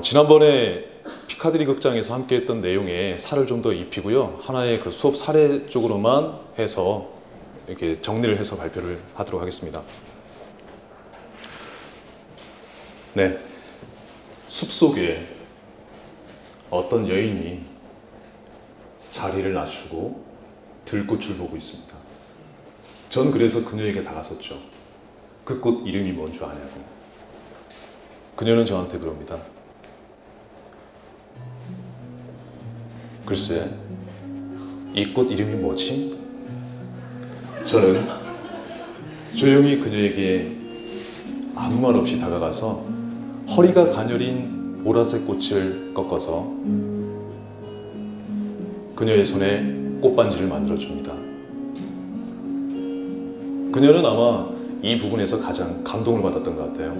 지난번에 피카디리 극장에서 함께 했던 내용에 살을 좀 더 입히고요. 하나의 그 수업 사례 쪽으로만 해서 이렇게 정리를 해서 발표를 하도록 하겠습니다. 네. 숲속에 어떤 여인이 자리를 낮추고 들꽃을 보고 있습니다. 전 그래서 그녀에게 다가섰죠. 그 꽃 이름이 뭔 줄 아냐고. 그녀는 저한테 그럽니다. 글쎄, 이 꽃 이름이 뭐지? 저는 조용히 그녀에게 아무 말 없이 다가가서 허리가 가녀린 보라색 꽃을 꺾어서 그녀의 손에 꽃반지를 만들어줍니다. 그녀는 아마 이 부분에서 가장 감동을 받았던 것 같아요.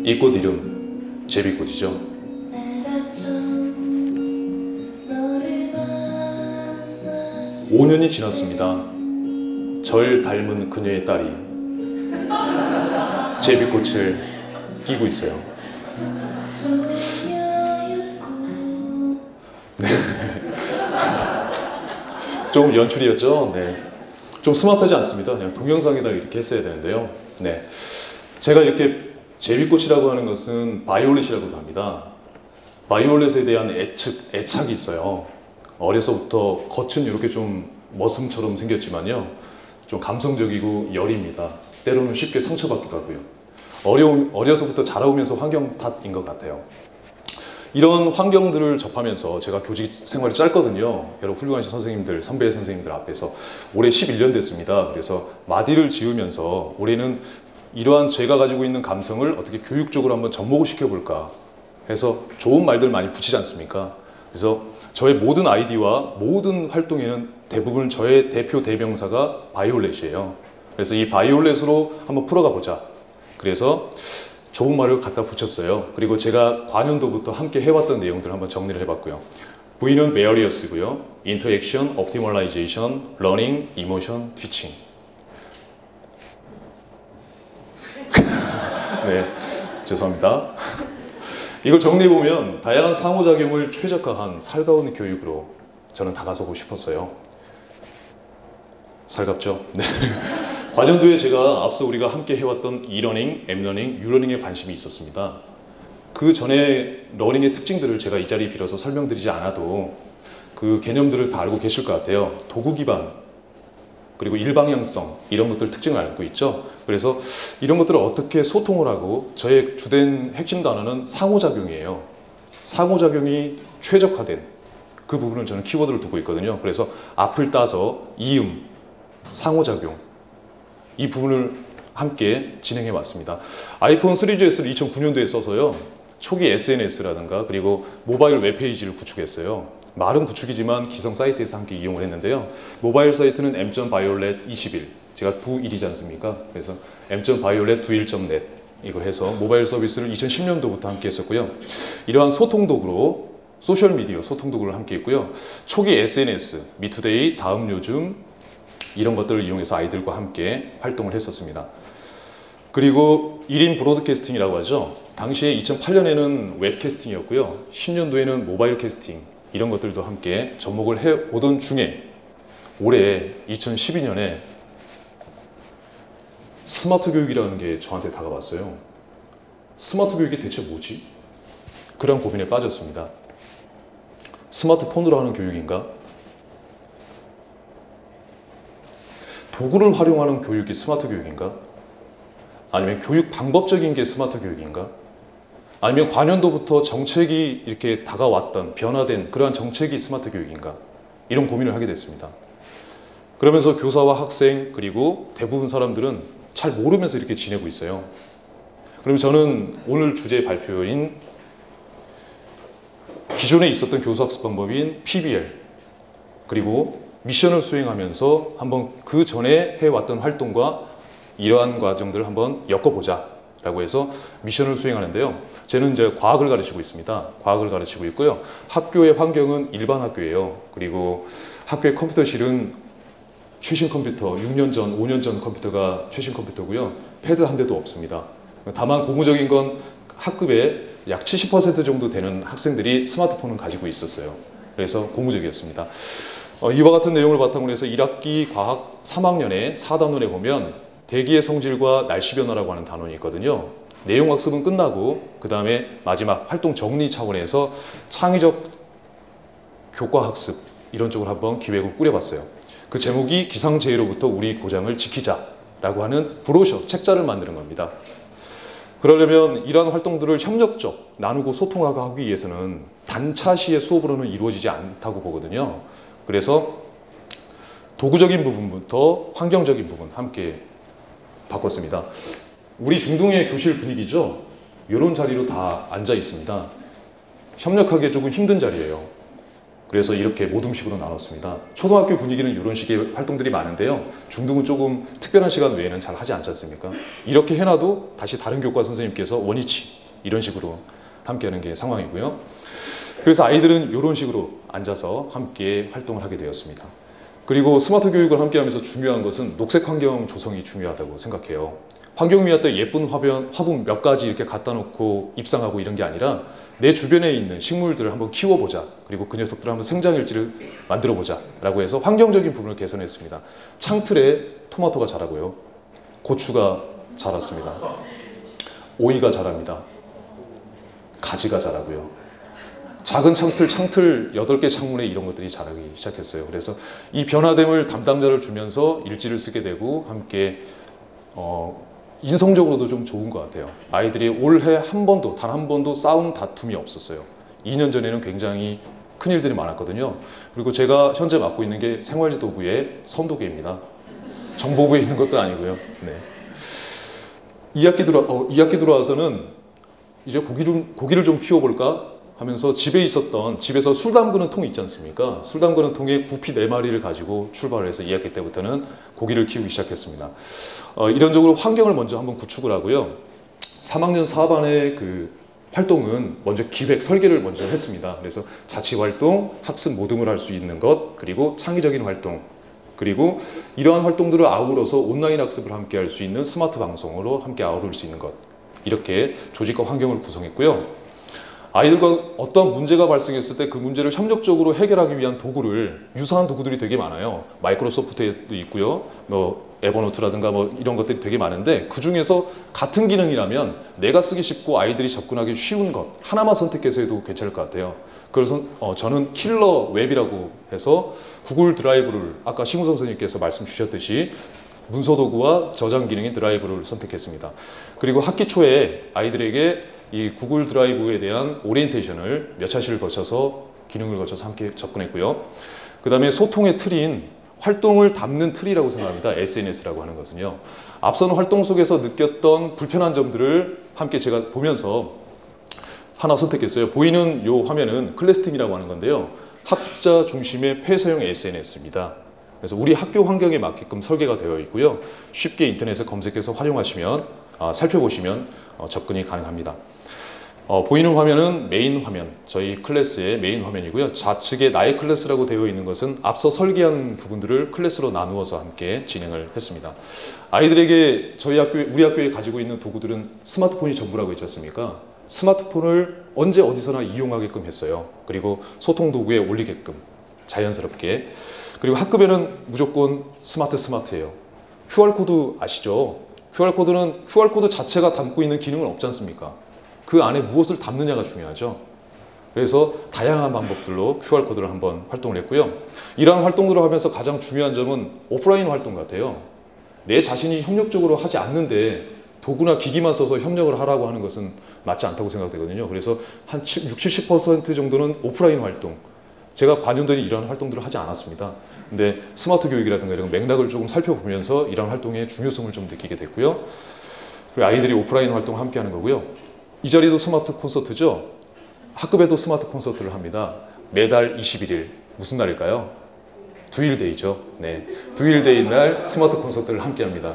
이 꽃 이름 제비꽃이죠. 5년이 지났습니다. 절 닮은 그녀의 딸이 제비꽃을 끼고 있어요. 네. 좀 연출이었죠? 네. 좀 스마트하지 않습니다. 그냥 동영상에다 이렇게 했어야 되는데요. 네. 제가 이렇게 제비꽃이라고 하는 것은 바이올렛이라고도 합니다. 바이올렛에 대한 애착이 있어요. 어려서부터 겉은 이렇게 좀 머슴처럼 생겼지만요. 좀 감성적이고 여립니다. 때로는 쉽게 상처받기도 하고요. 어려서부터 자라오면서 환경 탓인 것 같아요. 이런 환경들을 접하면서 제가 교직 생활이 짧거든요. 여러 훌륭하신 선생님들, 선배 선생님들 앞에서 올해 11년 됐습니다. 그래서 마디를 지으면서 올해는 이러한 제가 가지고 있는 감성을 어떻게 교육적으로 한번 접목을 시켜볼까 해서 좋은 말들 많이 붙이지 않습니까? 그래서 저의 모든 아이디와 모든 활동에는 대부분 저의 대표 대명사가 바이올렛이에요. 그래서 이 바이올렛으로 한번 풀어가 보자. 그래서 좋은 말을 갖다 붙였어요. 그리고 제가 과년도부터 함께 해왔던 내용들을 한번 정리를 해봤고요. V는 Various고요. Interaction, Optimization, Learning, Emotion, Teaching. 네, 죄송합니다. 이걸 정리해보면 다양한 상호작용을 최적화한 살가운 교육으로 저는 다가서고 싶었어요. 살갑죠? 네. 과년도에 제가 앞서 우리가 함께 해왔던 E-러닝, M-러닝, U-러닝에 관심이 있었습니다. 그 전에 러닝의 특징들을 제가 이 자리에 빌어서 설명드리지 않아도 그 개념들을 다 알고 계실 것 같아요. 도구 기반, 그리고 일방향성, 이런 것들 특징을 알고 있죠. 그래서 이런 것들을 어떻게 소통을 하고 저의 주된 핵심 단어는 상호작용이에요. 상호작용이 최적화된 그 부분을 저는 키워드를 두고 있거든요. 그래서 앞을 따서 이음, 상호작용, 이 부분을 함께 진행해 왔습니다. 아이폰 3GS를 2009년도에 써서요. 초기 SNS라든가 그리고 모바일 웹페이지를 구축했어요. 말은 구축이지만 기성 사이트에서 함께 이용을 했는데요. 모바일 사이트는 m.violet21, 제가 두일이지 않습니까? 그래서 m.violet21.net 이거 해서 모바일 서비스를 2010년도부터 함께 했었고요. 이러한 소통 도구로 소셜미디어 소통 도구를 함께 했고요. 초기 SNS, 미투데이, 다음 요즘 이런 것들을 이용해서 아이들과 함께 활동을 했었습니다. 그리고 1인 브로드캐스팅이라고 하죠. 당시에 2008년에는 웹캐스팅이었고요. 10년도에는 모바일 캐스팅 이런 것들도 함께 접목을 해오던 중에 올해 2012년에 스마트 교육이라는 게 저한테 다가왔어요. 스마트 교육이 대체 뭐지? 그런 고민에 빠졌습니다. 스마트폰으로 하는 교육인가? 도구를 활용하는 교육이 스마트 교육인가? 아니면 교육 방법적인 게 스마트 교육인가? 아니면 과년도부터 정책이 이렇게 다가왔던 변화된 그러한 정책이 스마트 교육인가? 이런 고민을 하게 됐습니다. 그러면서 교사와 학생 그리고 대부분 사람들은 잘 모르면서 이렇게 지내고 있어요. 그럼 저는 오늘 주제 발표인 기존에 있었던 교수학습 방법인 PBL 그리고 미션을 수행하면서 한번 그 전에 해왔던 활동과 이러한 과정들을 한번 엮어보자 라고 해서 미션을 수행하는데요. 저는 이제 과학을 가르치고 있습니다. 과학을 가르치고 있고요. 학교의 환경은 일반 학교예요. 그리고 학교의 컴퓨터실은 최신 컴퓨터, 6년 전, 5년 전 컴퓨터가 최신 컴퓨터고요. 패드 한 대도 없습니다. 다만 고무적인 건 학급에 약 70% 정도 되는 학생들이 스마트폰을 가지고 있었어요. 그래서 고무적이었습니다. 이와 같은 내용을 바탕으로 해서 1학기 과학 3학년의 4단원에 보면 대기의 성질과 날씨 변화라고 하는 단원이 있거든요. 내용 학습은 끝나고 그 다음에 마지막 활동 정리 차원에서 창의적 교과 학습 이런 쪽으로 한번 기획을 꾸려봤어요. 그 제목이 기상재해로부터 우리 고장을 지키자라고 하는 브로셔, 책자를 만드는 겁니다. 그러려면 이러한 활동들을 협력적, 나누고 소통하고 하기 위해서는 단차시의 수업으로는 이루어지지 않다고 보거든요. 그래서 도구적인 부분부터 환경적인 부분 함께 바꿨습니다. 우리 중동의 교실 분위기죠. 이런 자리로 다 앉아 있습니다. 협력하기 조금 힘든 자리예요. 그래서 이렇게 모둠식으로 나눴습니다. 초등학교 분위기는 이런 식의 활동들이 많은데요. 중등은 조금 특별한 시간 외에는 잘 하지 않지 않습니까? 이렇게 해놔도 다시 다른 교과 선생님께서 원위치 이런 식으로 함께하는 게 상황이고요. 그래서 아이들은 이런 식으로 앉아서 함께 활동을 하게 되었습니다. 그리고 스마트 교육을 함께하면서 중요한 것은 녹색 환경 조성이 중요하다고 생각해요. 환경미화 예쁜 화분 몇 가지 이렇게 갖다 놓고 입상하고 이런 게 아니라 내 주변에 있는 식물들을 한번 키워보자. 그리고 그 녀석들을 한번 생장일지를 만들어보자 라고 해서 환경적인 부분을 개선했습니다. 창틀에 토마토가 자라고요. 고추가 자랐습니다. 오이가 자랍니다. 가지가 자라고요. 작은 창틀 8개 창문에 이런 것들이 자라기 시작했어요. 그래서 이 변화됨을 담당자를 주면서 일지를 쓰게 되고 함께 인성적으로도 좀 좋은 것 같아요. 아이들이 올해 단 한 번도 싸움 다툼이 없었어요. 2년 전에는 굉장히 큰일들이 많았거든요. 그리고 제가 현재 맡고 있는 게 생활지도부의 선도계입니다. 정보부에 있는 것도 아니고요. 네. 2학기 들어와서는 이제 고기를 좀 키워볼까 하면서 집에서 술 담그는 통 있지 않습니까? 술 담그는 통에 구피 4마리를 가지고 출발을 해서 2학기 때부터는 고기를 키우기 시작했습니다. 이런적으로 환경을 먼저 한번 구축을 하고요. 3학년 4반의 그 활동은 먼저 기획, 설계를 먼저 했습니다. 그래서 자치활동, 학습 모둠을 할 수 있는 것, 그리고 창의적인 활동, 그리고 이러한 활동들을 아우러서 온라인 학습을 함께 할 수 있는 스마트 방송으로 함께 아우를 수 있는 것, 이렇게 조직과 환경을 구성했고요. 아이들과 어떤 문제가 발생했을 때 그 문제를 협력적으로 해결하기 위한 도구를, 유사한 도구들이 되게 많아요. 마이크로소프트에도 있고요. 에버노트라든가 이런 것들이 되게 많은데 그 중에서 같은 기능이라면 내가 쓰기 쉽고 아이들이 접근하기 쉬운 것 하나만 선택해서 해도 괜찮을 것 같아요. 그래서 저는 킬러 웹이라고 해서 구글 드라이브를 아까 심우 선생님께서 말씀 주셨듯이 문서 도구와 저장 기능인 드라이브를 선택했습니다. 그리고 학기 초에 아이들에게 이 구글 드라이브에 대한 오리엔테이션을 몇 차시를 거쳐서 기능을 거쳐서 함께 접근했고요. 그 다음에 소통의 틀인 활동을 담는 틀이라고 생각합니다. SNS라고 하는 것은요. 앞선 활동 속에서 느꼈던 불편한 점들을 함께 제가 보면서 하나 선택했어요. 보이는 이 화면은 클래스팀이라고 하는 건데요. 학습자 중심의 폐쇄형 SNS입니다. 그래서 우리 학교 환경에 맞게끔 설계가 되어 있고요. 쉽게 인터넷에 검색해서 활용하시면 살펴보시면 접근이 가능합니다. 보이는 화면은 메인 화면, 저희 클래스의 메인 화면이고요. 좌측에 나의 클래스라고 되어 있는 것은 앞서 설계한 부분들을 클래스로 나누어서 함께 진행을 했습니다. 아이들에게 우리 학교에 가지고 있는 도구들은 스마트폰이 전부라고 했지 않습니까? 스마트폰을 언제 어디서나 이용하게끔 했어요. 그리고 소통 도구에 올리게끔 자연스럽게. 그리고 학급에는 무조건 스마트예요. QR코드 아시죠? QR코드 자체가 담고 있는 기능은 없지 않습니까? 그 안에 무엇을 담느냐가 중요하죠. 그래서 다양한 방법들로 QR코드를 한번 활동을 했고요. 이러한 활동들을 하면서 가장 중요한 점은 오프라인 활동 같아요. 내 자신이 협력적으로 하지 않는데 도구나 기기만 써서 협력을 하라고 하는 것은 맞지 않다고 생각되거든요. 그래서 한 60, 70% 정도는 오프라인 활동. 제가 관련된 이런 활동들을 하지 않았습니다. 근데 스마트 교육이라든가 이런 맥락을 조금 살펴보면서 이런 활동의 중요성을 좀 느끼게 됐고요. 그리고 아이들이 오프라인 활동을 함께 하는 거고요. 이 자리도 스마트 콘서트죠. 학급에도 스마트 콘서트를 합니다. 매달 21일. 무슨 날일까요? 두일데이죠. 네, 두일데이 날 스마트 콘서트를 함께 합니다.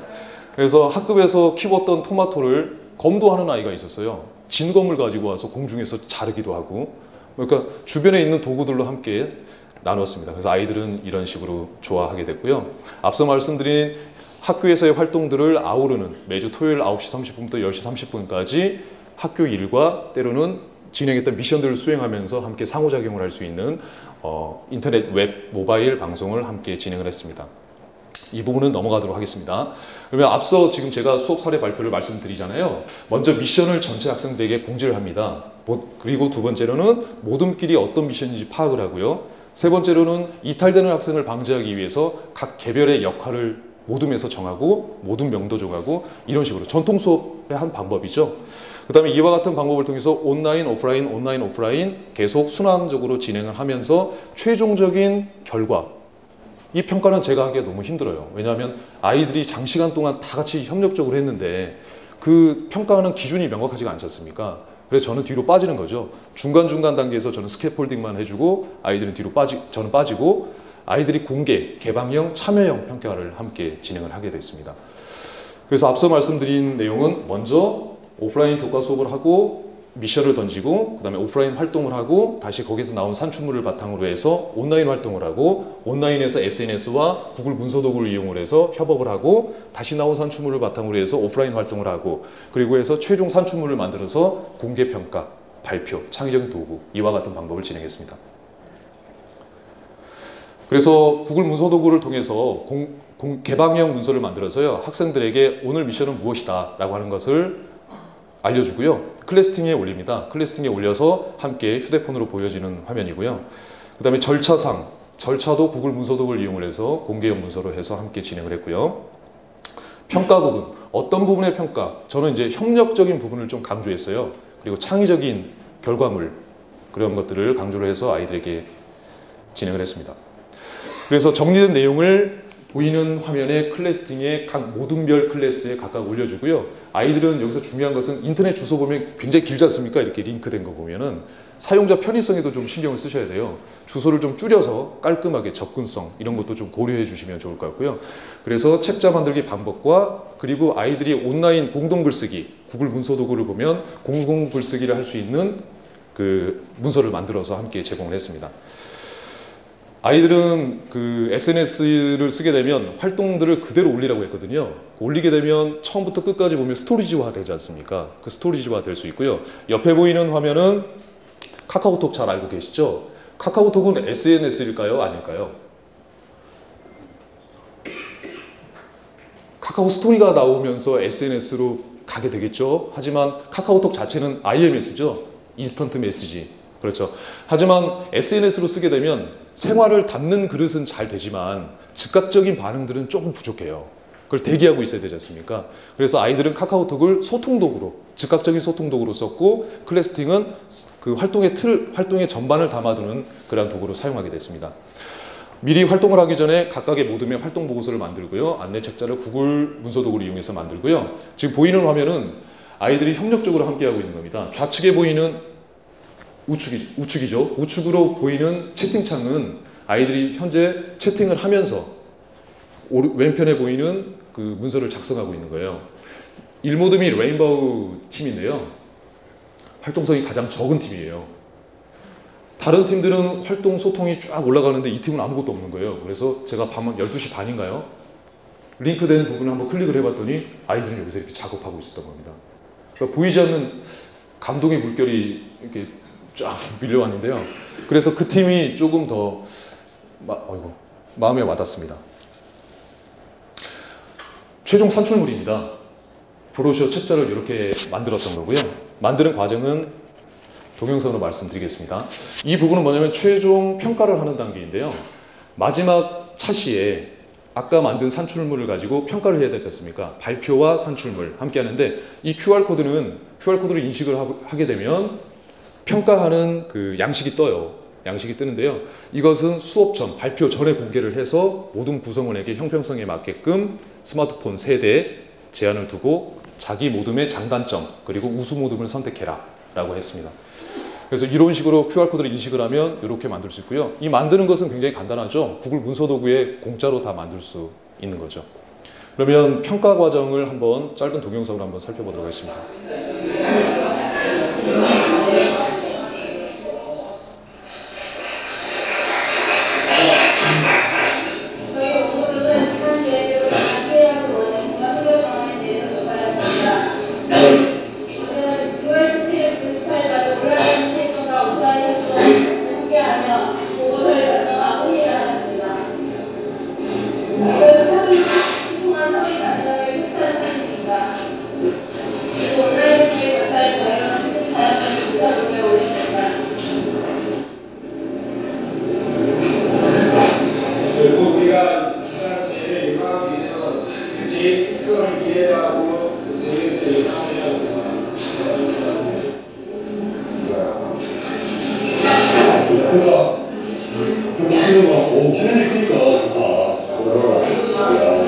그래서 학급에서 키웠던 토마토를 검도하는 아이가 있었어요. 진검을 가지고 와서 공중에서 자르기도 하고, 그러니까 주변에 있는 도구들로 함께 나눴습니다. 그래서 아이들은 이런 식으로 좋아하게 됐고요. 앞서 말씀드린 학교에서의 활동들을 아우르는 매주 토요일 9시 30분부터 10시 30분까지 학교 일과 때로는 진행했던 미션들을 수행하면서 함께 상호작용을 할 수 있는 인터넷 웹 모바일 방송을 함께 진행을 했습니다. 이 부분은 넘어가도록 하겠습니다. 그러면 앞서 지금 제가 수업 사례 발표를 말씀드리잖아요. 먼저 미션을 전체 학생들에게 공지를 합니다. 그리고 두 번째로는 모둠끼리 어떤 미션인지 파악을 하고요. 세 번째로는 이탈되는 학생을 방지하기 위해서 각 개별의 역할을 모둠에서 정하고 모둠명도 정하고 이런 식으로 전통 수업의 한 방법이죠. 그 다음에 이와 같은 방법을 통해서 온라인, 오프라인 계속 순환적으로 진행을 하면서 최종적인 결과, 이 평가는 제가 하기가 너무 힘들어요. 왜냐하면 아이들이 장시간 동안 다 같이 협력적으로 했는데 그 평가하는 기준이 명확하지가 않지 않습니까? 그래서 저는 뒤로 빠지는 거죠. 중간중간 단계에서 저는 스캐폴딩만 해주고 아이들은 저는 빠지고 아이들이 공개, 개방형, 참여형 평가를 함께 진행을 하게 됐습니다. 그래서 앞서 말씀드린 내용은 먼저 오프라인 교과 수업을 하고 미션을 던지고 그 다음에 오프라인 활동을 하고 다시 거기서 나온 산출물을 바탕으로 해서 온라인 활동을 하고 온라인에서 SNS와 구글 문서도구를 이용을 해서 협업을 하고 다시 나온 산출물을 바탕으로 해서 오프라인 활동을 하고 그리고 해서 최종 산출물을 만들어서 공개평가, 발표, 창의적인 도구 이와 같은 방법을 진행했습니다. 그래서 구글 문서도구를 통해서 개방형 문서를 만들어서요. 학생들에게 오늘 미션은 무엇이다 라고 하는 것을 알려주고요. 클래스팅에 올립니다. 클래스팅에 올려서 함께 휴대폰으로 보여지는 화면이고요. 그 다음에 절차도 구글 문서도구를 이용을 해서 공개형 문서로 해서 함께 진행을 했고요. 평가 부분, 어떤 부분의 평가? 저는 이제 협력적인 부분을 좀 강조했어요. 그리고 창의적인 결과물, 그런 것들을 강조를 해서 아이들에게 진행을 했습니다. 그래서 정리된 내용을 보이는 화면에 클래스팅에 각 모둠별 클래스에 각각 올려주고요. 아이들은 여기서 중요한 것은 인터넷 주소 보면 굉장히 길지 않습니까? 이렇게 링크된 거 보면은 사용자 편의성에도 좀 신경을 쓰셔야 돼요. 주소를 좀 줄여서 깔끔하게 접근성 이런 것도 좀 고려해 주시면 좋을 것 같고요. 그래서 책자 만들기 방법과 그리고 아이들이 온라인 공동 글쓰기, 구글 문서 도구를 보면 공동 글쓰기를 할 수 있는 그 문서를 만들어서 함께 제공을 했습니다. 아이들은 그 SNS를 쓰게 되면 활동들을 그대로 올리라고 했거든요. 올리게 되면 처음부터 끝까지 보면 스토리지화 되지 않습니까? 그 스토리지화 될 수 있고요. 옆에 보이는 화면은 카카오톡 잘 알고 계시죠? 카카오톡은 SNS일까요? 아닐까요? 카카오 스토리가 나오면서 SNS로 가게 되겠죠. 하지만 카카오톡 자체는 IMS죠. 인스턴트 메시지. 그렇죠. 하지만 SNS로 쓰게 되면 생활을 담는 그릇은 잘 되지만 즉각적인 반응들은 조금 부족해요. 그걸 대기하고 있어야 되지 않습니까? 그래서 아이들은 카카오톡을 소통도구로, 즉각적인 소통도구로 썼고 클래스팅은 그 활동의 전반을 담아두는 그러한 도구로 사용하게 됐습니다. 미리 활동을 하기 전에 각각의 모둠의 활동 보고서를 만들고요. 안내 책자를 구글 문서 도구를 이용해서 만들고요. 지금 보이는 화면은 아이들이 협력적으로 함께하고 있는 겁니다. 좌측에 보이는 우측이죠. 우측으로 보이는 채팅창은 아이들이 현재 채팅을 하면서 왼편에 보이는 그 문서를 작성하고 있는 거예요. 1모둠이 레인보우 팀인데요. 활동성이 가장 적은 팀이에요. 다른 팀들은 활동 소통이 쫙 올라가는데 이 팀은 아무것도 없는 거예요. 그래서 제가 밤 12시 반인가요? 링크된 부분을 한번 클릭을 해봤더니 아이들은 여기서 이렇게 작업하고 있었던 겁니다. 그러니까 보이지 않는 감동의 물결이 이렇게 쫙 밀려왔는데요. 그래서 그 팀이 조금 더 마음에 와닿습니다. 최종 산출물입니다. 브로셔 책자를 이렇게 만들었던 거고요. 만드는 과정은 동영상으로 말씀드리겠습니다. 이 부분은 뭐냐면 최종 평가를 하는 단계인데요. 마지막 차시에 아까 만든 산출물을 가지고 평가를 해야 되지 않습니까? 발표와 산출물 함께 하는데 이 QR코드를 인식을 하게 되면 평가하는 그 양식이 떠요. 양식이 뜨는데요. 이것은 수업 전, 발표 전에 공개를 해서 모든 구성원에게 형평성에 맞게끔 스마트폰 세대 제한을 두고 자기 모둠의 장단점 그리고 우수 모둠을 선택해라 라고 했습니다. 그래서 이런 식으로 QR코드를 인식을 하면 이렇게 만들 수 있고요. 이 만드는 것은 굉장히 간단하죠. 구글 문서도구에 공짜로 다 만들 수 있는 거죠. 그러면 평가 과정을 한번 짧은 동영상으로 한번 살펴보도록 하겠습니다. 화면이 크니까 좋다. 이야,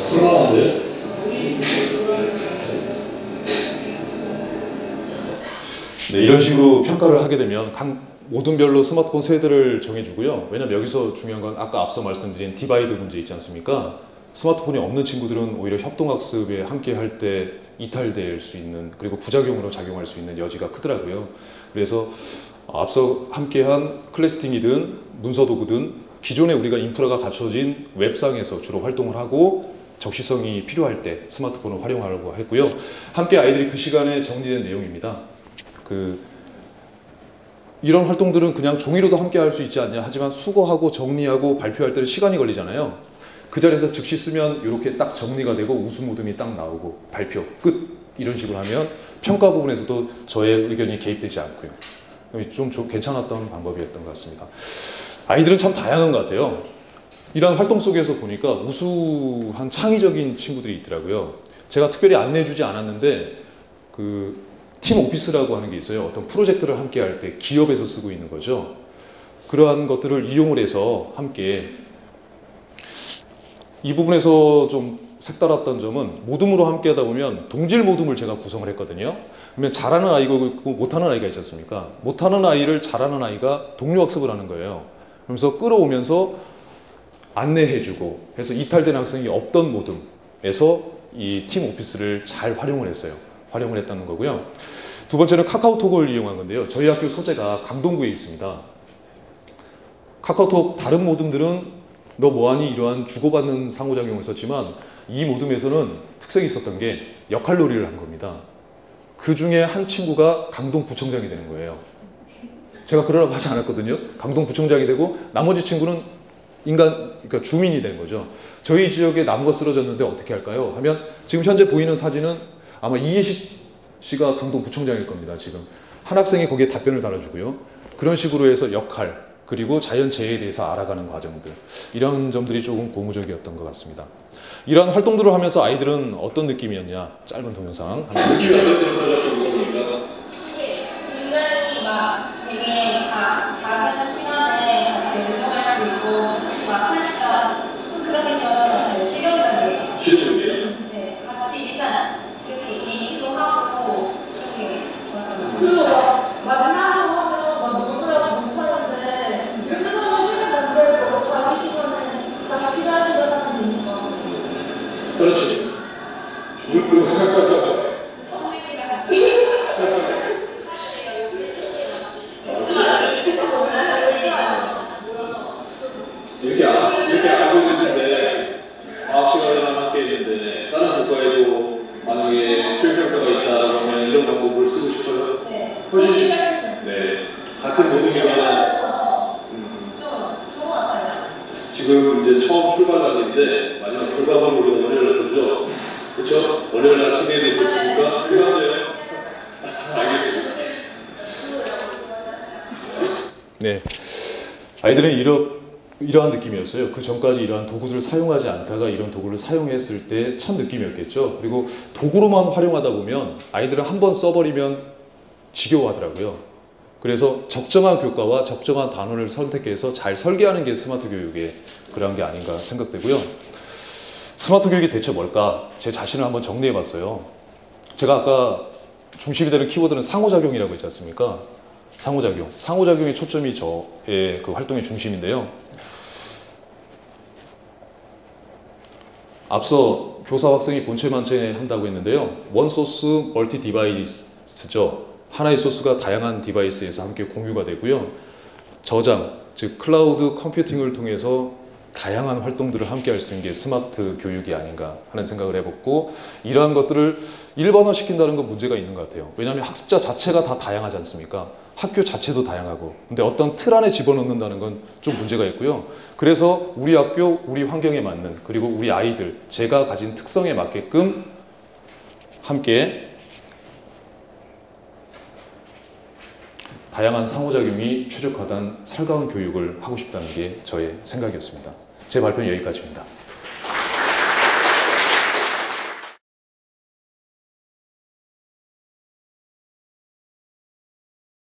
쓸만한데? 네, 이런 식으로 평가를 하게 되면 각 모둠별로 스마트폰 세대를 정해주고요. 왜냐면 여기서 중요한 건 아까 앞서 말씀드린 디바이드 문제 있지 않습니까? 스마트폰이 없는 친구들은 오히려 협동학습에 함께 할 때 이탈될 수 있는, 그리고 부작용으로 작용할 수 있는 여지가 크더라고요. 그래서 앞서 함께한 클래스팅이든 문서도구든 기존에 우리가 인프라가 갖춰진 웹상에서 주로 활동을 하고 적시성이 필요할 때 스마트폰을 활용하려고 했고요. 함께 아이들이 그 시간에 정리된 내용입니다. 이런 활동들은 그냥 종이로도 함께 할 수 있지 않냐, 하지만 수거하고 정리하고 발표할 때는 시간이 걸리잖아요. 그 자리에서 즉시 쓰면 이렇게 딱 정리가 되고 웃음 모듬이 딱 나오고 발표 끝, 이런 식으로 하면 평가 부분에서도 저의 의견이 개입되지 않고요. 좀 괜찮았던 방법이었던 것 같습니다. 아이들은 참 다양한 것 같아요. 이런 활동 속에서 보니까 우수한 창의적인 친구들이 있더라고요. 제가 특별히 안내해주지 않았는데 팀 오피스라고 하는 게 있어요. 어떤 프로젝트를 함께 할 때 기업에서 쓰고 있는 거죠. 그러한 것들을 이용을 해서 함께, 이 부분에서 좀 색달랐던 점은 모둠으로 함께 하다 보면 동질 모둠을 제가 구성을 했거든요. 그러면 잘하는 아이가 있고 못하는 아이가 있지 않습니까? 못하는 아이를 잘하는 아이가 동료 학습을 하는 거예요. 그러면서 끌어오면서 안내해주고 해서 이탈된 학생이 없던 모둠에서 이 팀 오피스를 잘 활용을 했어요. 활용을 했다는 거고요. 두 번째는 카카오톡을 이용한 건데요. 저희 학교 소재가 강동구에 있습니다. 카카오톡 다른 모둠들은 너 뭐하니? 이러한 주고받는 상호작용을 썼지만 이 모둠에서는 특색이 있었던 게 역할놀이를 한 겁니다. 그 중에 한 친구가 강동구청장이 되는 거예요. 제가 그러라고 하지 않았거든요. 강동구청장이 되고 나머지 친구는 그러니까 주민이 되는 거죠. 저희 지역에 나무가 쓰러졌는데 어떻게 할까요? 하면 지금 현재 보이는 사진은 아마 이해식 씨가 강동구청장일 겁니다. 지금 한 학생이 거기에 답변을 달아주고요. 그런 식으로 해서 역할, 그리고 자연재해에 대해서 알아가는 과정들, 이런 점들이 조금 고무적이었던 것 같습니다. 이러한 활동들을 하면서 아이들은 어떤 느낌이었냐, 짧은 동영상 한번 보겠습니다. 굉장히 막 되게 작은 시간에 같이 운동할 수 있고 막 하니까 그런 게 저는 실용적이에요. 실용적이에요? 네, 같이 일단 이렇게 얘기도 하고 이렇게 만나고 하면 막 누구랑 못하는데 이렇게 너무 시간 남겨고 자기 시간에 자기가 필요한 시간 하는 게 있니까. 그렇죠. 이렇게 알고 있는데 과학 시간이랑 함께 했는데 다른 국가에도 만약에 수행평가가 있다라고 하면 이런 방법을 쓰고 싶어요? 네. 훨씬 네, 같은 모둠이면 좋은 것 같아요. 지금 이제 처음 출발하는데 마지막 결과물을 우리가 월요일 날 보죠. 그렇죠? 월요일 날 기대돼 있으니까 그다음에 알겠습니다. 네, 아이들은 이러한 느낌이었어요. 그 전까지 이러한 도구들을 사용하지 않다가 이런 도구를 사용했을 때 첫 느낌이었겠죠. 그리고 도구로만 활용하다 보면 아이들은 한번 써버리면 지겨워하더라고요. 그래서 적정한 교과와 적정한 단원을 선택해서 잘 설계하는 게 스마트 교육의 그런 게 아닌가 생각되고요. 스마트 교육이 대체 뭘까? 제 자신을 한번 정리해 봤어요. 제가 아까 중심이 되는 키워드는 상호작용이라고 했지 않습니까? 상호작용. 상호작용의 초점이 저의 그 활동의 중심인데요. 앞서 교사 학생이 본체 만체한다고 했는데요. 원 소스 멀티 디바이스죠. 하나의 소스가 다양한 디바이스에서 함께 공유가 되고요. 저장, 즉 클라우드 컴퓨팅을 통해서 다양한 활동들을 함께 할 수 있는 게 스마트 교육이 아닌가 하는 생각을 해봤고, 이러한 것들을 일반화시킨다는 건 문제가 있는 것 같아요. 왜냐하면 학습자 자체가 다 다양하지 않습니까? 학교 자체도 다양하고, 근데 어떤 틀 안에 집어넣는다는 건 좀 문제가 있고요. 그래서 우리 학교, 우리 환경에 맞는, 그리고 우리 아이들, 제가 가진 특성에 맞게끔 함께 다양한 상호작용이 최적화된 살가운 교육을 하고 싶다는 게 저의 생각이었습니다. 제 발표는 여기까지입니다.